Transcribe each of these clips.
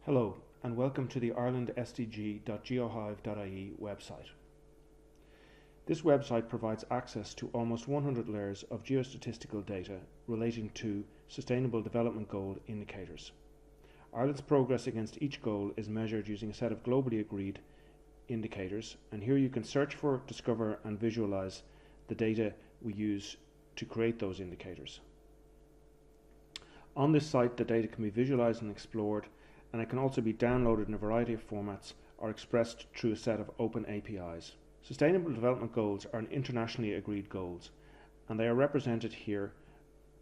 Hello and welcome to the irelandsdg.geohive.ie website. This website provides access to almost 100 layers of geostatistical data relating to Sustainable Development Goal indicators. Ireland's progress against each goal is measured using a set of globally agreed indicators, and here you can search for, discover and visualize the data we use to create those indicators. On this site, the data can be visualized and explored, and it can also be downloaded in a variety of formats or expressed through a set of open APIs. Sustainable Development Goals are internationally agreed goals, and they are represented here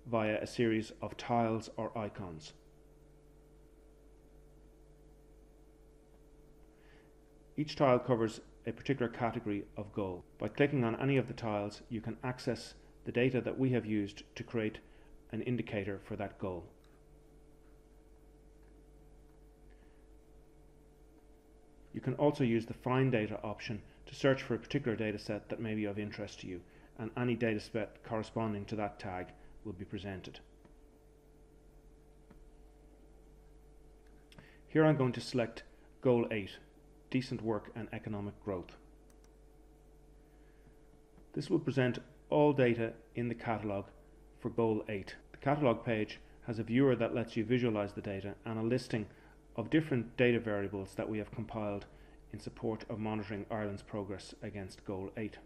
via a series of tiles or icons. Each tile covers a particular category of goal. By clicking on any of the tiles, you can access the data that we have used to create an indicator for that goal. You can also use the Find Data option to search for a particular data set that may be of interest to you, and any data set corresponding to that tag will be presented. Here I'm going to select Goal 8, Decent Work and Economic Growth. This will present all data in the catalogue for Goal 8. The catalogue page has a viewer that lets you visualize the data and a listing of different data variables that we have compiled in support of monitoring Ireland's progress against Goal 8.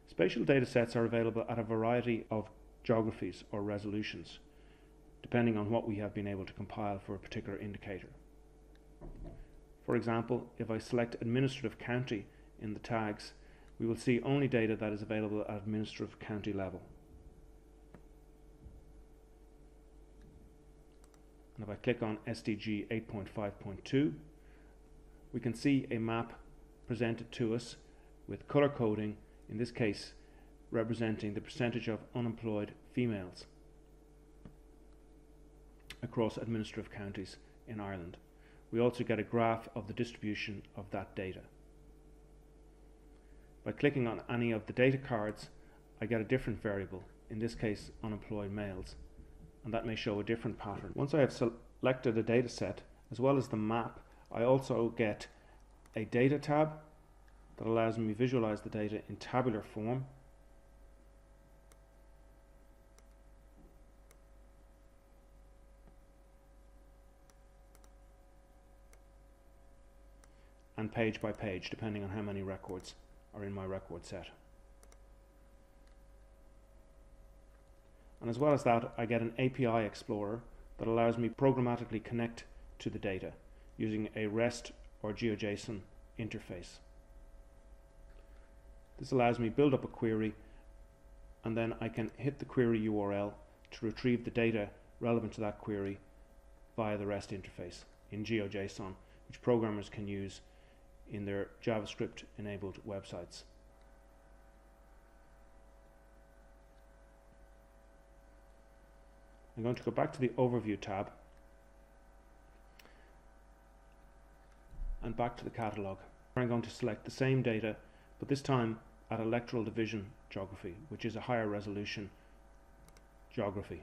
Spatial datasets are available at a variety of geographies or resolutions, depending on what we have been able to compile for a particular indicator. For example, if I select Administrative County in the tags, we will see only data that is available at administrative county level. And if I click on SDG 8.5.2, we can see a map presented to us with colour coding, in this case representing the percentage of unemployed females across administrative counties in Ireland. We also get a graph of the distribution of that data. By clicking on any of the data cards, I get a different variable, in this case unemployed males, and that may show a different pattern. Once I have selected a data set as well as the map, I also get a data tab that allows me to visualize the data in tabular form, and page by page, depending on how many records are in my record set. And as well as that, I get an API Explorer that allows me programmatically connect to the data using a REST or GeoJSON interface. This allows me to build up a query, and then I can hit the query URL to retrieve the data relevant to that query via the REST interface in GeoJSON, which programmers can use in their JavaScript enabled websites. I'm going to go back to the Overview tab and back to the catalogue. I'm going to select the same data, but this time at electoral division geography, which is a higher resolution geography.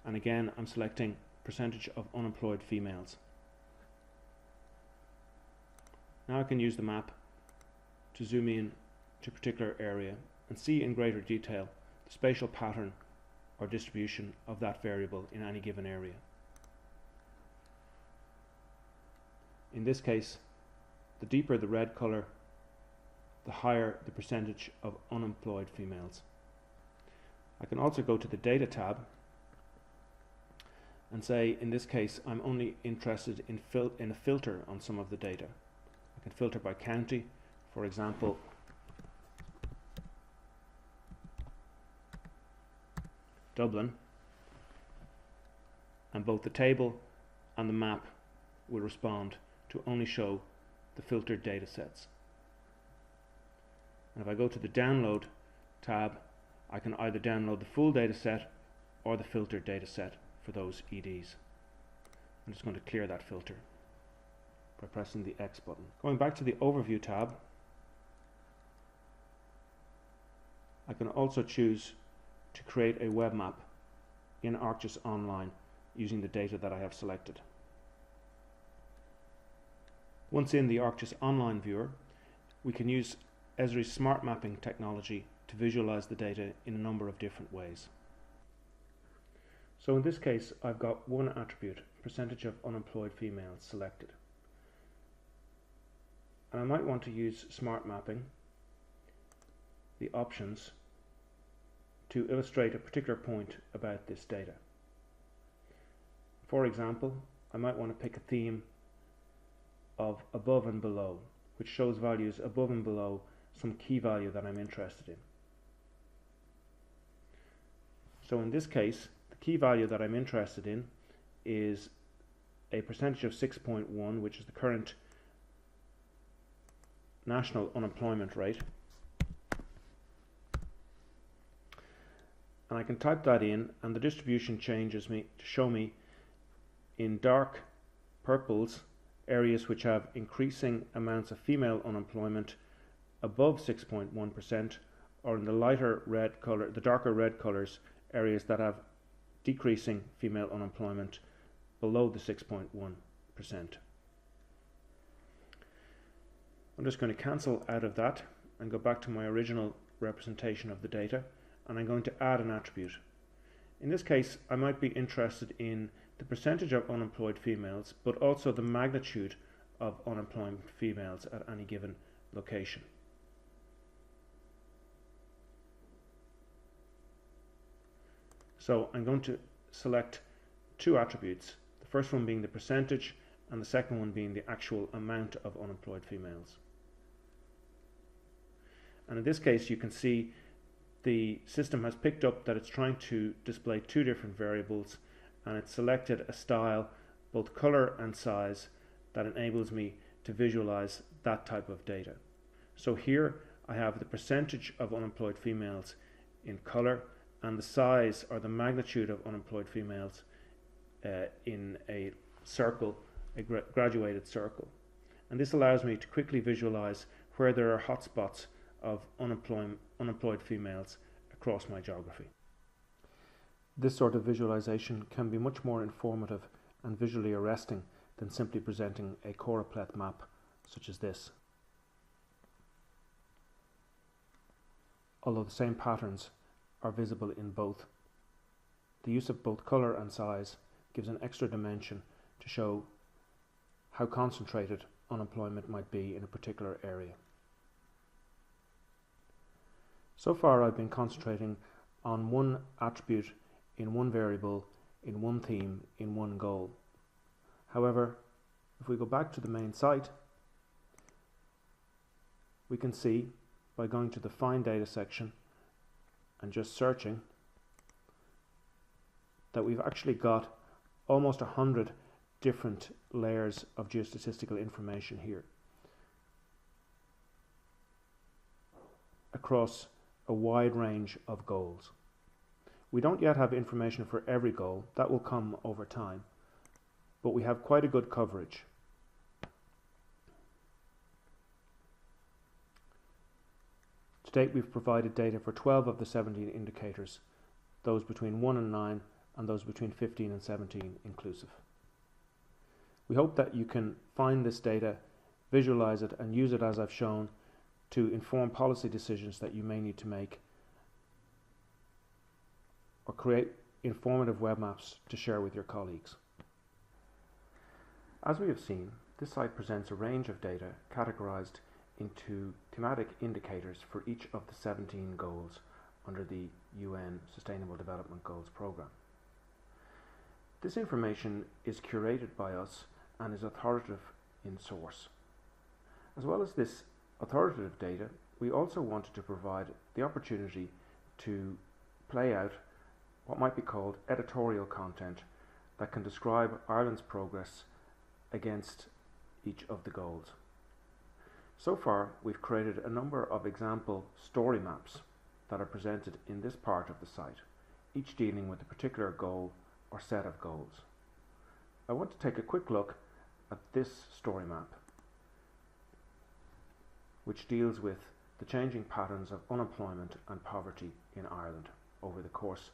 And again, I'm selecting percentage of unemployed females. Now I can use the map to zoom in to a particular area and see in greater detail the spatial pattern or distribution of that variable in any given area. In this case, the deeper the red colour, the higher the percentage of unemployed females. I can also go to the Data tab and say, in this case, I'm only interested in a filter on some of the data. I can filter by county, for example, Dublin, and both the table and the map will respond to only show the filtered data sets. And if I go to the Download tab, I can either download the full data set or the filtered data set for those EDs. I'm just going to clear that filter. by pressing the X button. Going back to the Overview tab, I can also choose to create a web map in ArcGIS Online using the data that I have selected. Once in the ArcGIS Online viewer, we can use Esri's smart mapping technology to visualize the data in a number of different ways. So in this case, I've got one attribute, percentage of unemployed females, selected. And I might want to use smart mapping, the options, to illustrate a particular point about this data. For example, I might want to pick a theme of above and below, which shows values above and below some key value that I'm interested in. So in this case, the key value that I'm interested in is a percentage of 6.1, which is the current national unemployment rate. And I can type that in, and the distribution changes me to show me in dark purples areas which have increasing amounts of female unemployment above 6.1%, or in the lighter red color, the darker red colors, areas that have decreasing female unemployment below the 6.1%. I'm just going to cancel out of that and go back to my original representation of the data, and I'm going to add an attribute. In this case, I might be interested in the percentage of unemployed females, but also the magnitude of unemployed females at any given location. So I'm going to select two attributes, the first one being the percentage and the second one being the actual amount of unemployed females. And in this case, you can see the system has picked up that it's trying to display two different variables, and it's selected a style, both color and size, that enables me to visualize that type of data. So here I have the percentage of unemployed females in color and the size or the magnitude of unemployed females in a circle, a graduated circle. And this allows me to quickly visualize where there are hotspots of unemployed females across my geography. This sort of visualization can be much more informative and visually arresting than simply presenting a choropleth map such as this. Although the same patterns are visible in both, the use of both color and size gives an extra dimension to show how concentrated unemployment might be in a particular area. So far I've been concentrating on one attribute in one variable, in one theme, in one goal. However, if we go back to the main site, we can see by going to the Find Data section and just searching that we've actually got almost 100 different layers of geostatistical information here across a wide range of goals. We don't yet have information for every goal, that will come over time, but we have quite a good coverage. To date, we've provided data for 12 of the 17 indicators, those between 1 and 9 and those between 15 and 17 inclusive. We hope that you can find this data, visualize it and use it as I've shown to inform policy decisions that you may need to make, or create informative web maps to share with your colleagues. As we have seen, this site presents a range of data categorized into thematic indicators for each of the 17 goals under the UN Sustainable Development Goals program. This information is curated by us and is authoritative in source. As well as this authoritative data, we also wanted to provide the opportunity to play out what might be called editorial content that can describe Ireland's progress against each of the goals. So far, we've created a number of example story maps that are presented in this part of the site, each dealing with a particular goal or set of goals. I want to take a quick look at this story map, which deals with the changing patterns of unemployment and poverty in Ireland over the course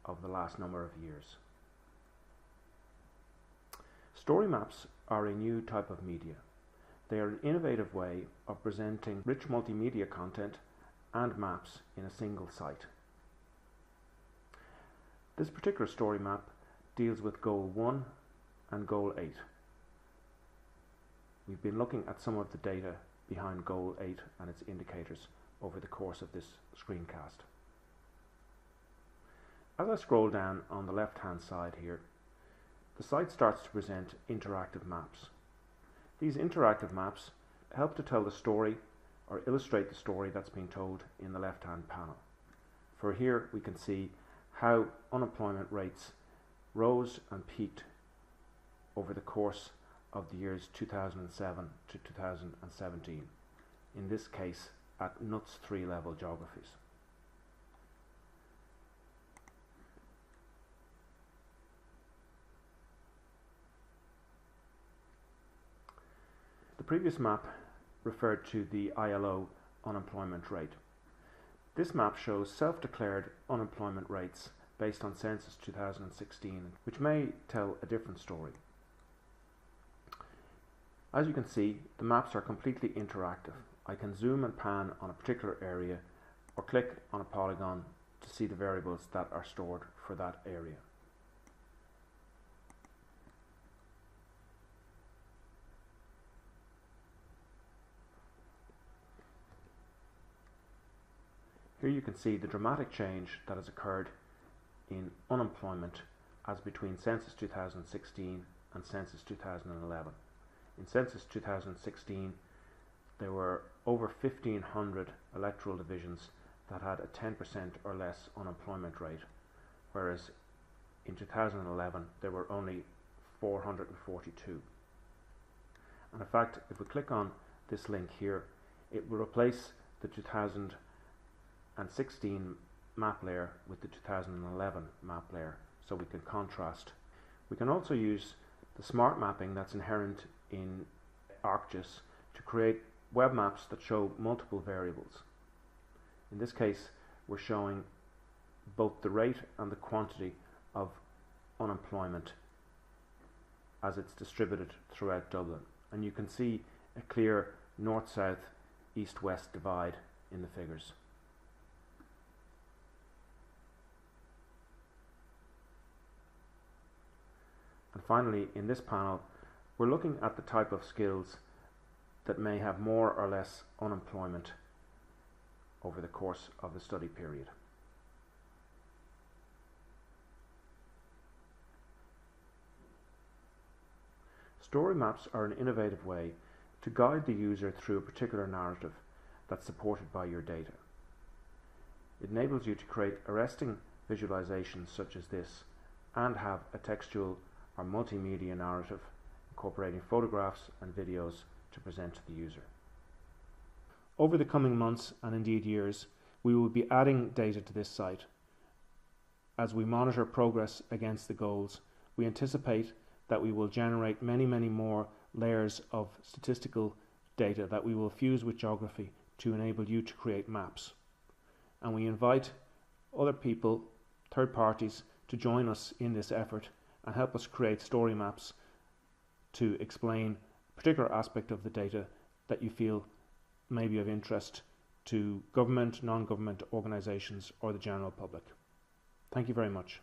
of the last number of years. Story maps are a new type of media. They are an innovative way of presenting rich multimedia content and maps in a single site. This particular story map deals with Goal 1 and Goal 8. We've been looking at some of the data behind Goal 8 and its indicators over the course of this screencast. As I scroll down on the left hand side here, the site starts to present interactive maps. These interactive maps help to tell the story or illustrate the story that's being told in the left hand panel. For here we can see how unemployment rates rose and peaked over the course of the years 2007 to 2017, in this case at NUTS 3 level geographies. The previous map referred to the ILO unemployment rate. This map shows self-declared unemployment rates based on Census 2016, which may tell a different story. As you can see, the maps are completely interactive. I can zoom and pan on a particular area or click on a polygon to see the variables that are stored for that area. Here you can see the dramatic change that has occurred in unemployment as between Census 2016 and Census 2011. In Census 2016, there were over 1,500 electoral divisions that had a 10% or less unemployment rate, whereas in 2011 there were only 442. And in fact, if we click on this link here, it will replace the 2016 map layer with the 2011 map layer, so we can contrast. We can also use the smart mapping that's inherent in ArcGIS to create web maps that show multiple variables. In this case, we're showing both the rate and the quantity of unemployment as it's distributed throughout Dublin, and you can see a clear north-south, east-west divide in the figures. And finally, in this panel, we're looking at the type of skills that may have more or less unemployment over the course of the study period. Story maps are an innovative way to guide the user through a particular narrative that's supported by your data. It enables you to create arresting visualizations such as this and have a textual or multimedia narrative incorporating photographs and videos to present to the user. Over the coming months and indeed years, we will be adding data to this site. As we monitor progress against the goals, we anticipate that we will generate many more layers of statistical data that we will fuse with geography to enable you to create maps. And we invite other people, third parties, to join us in this effort and help us create story maps to explain a particular aspect of the data that you feel may be of interest to government, non-government organisations or the general public. Thank you very much.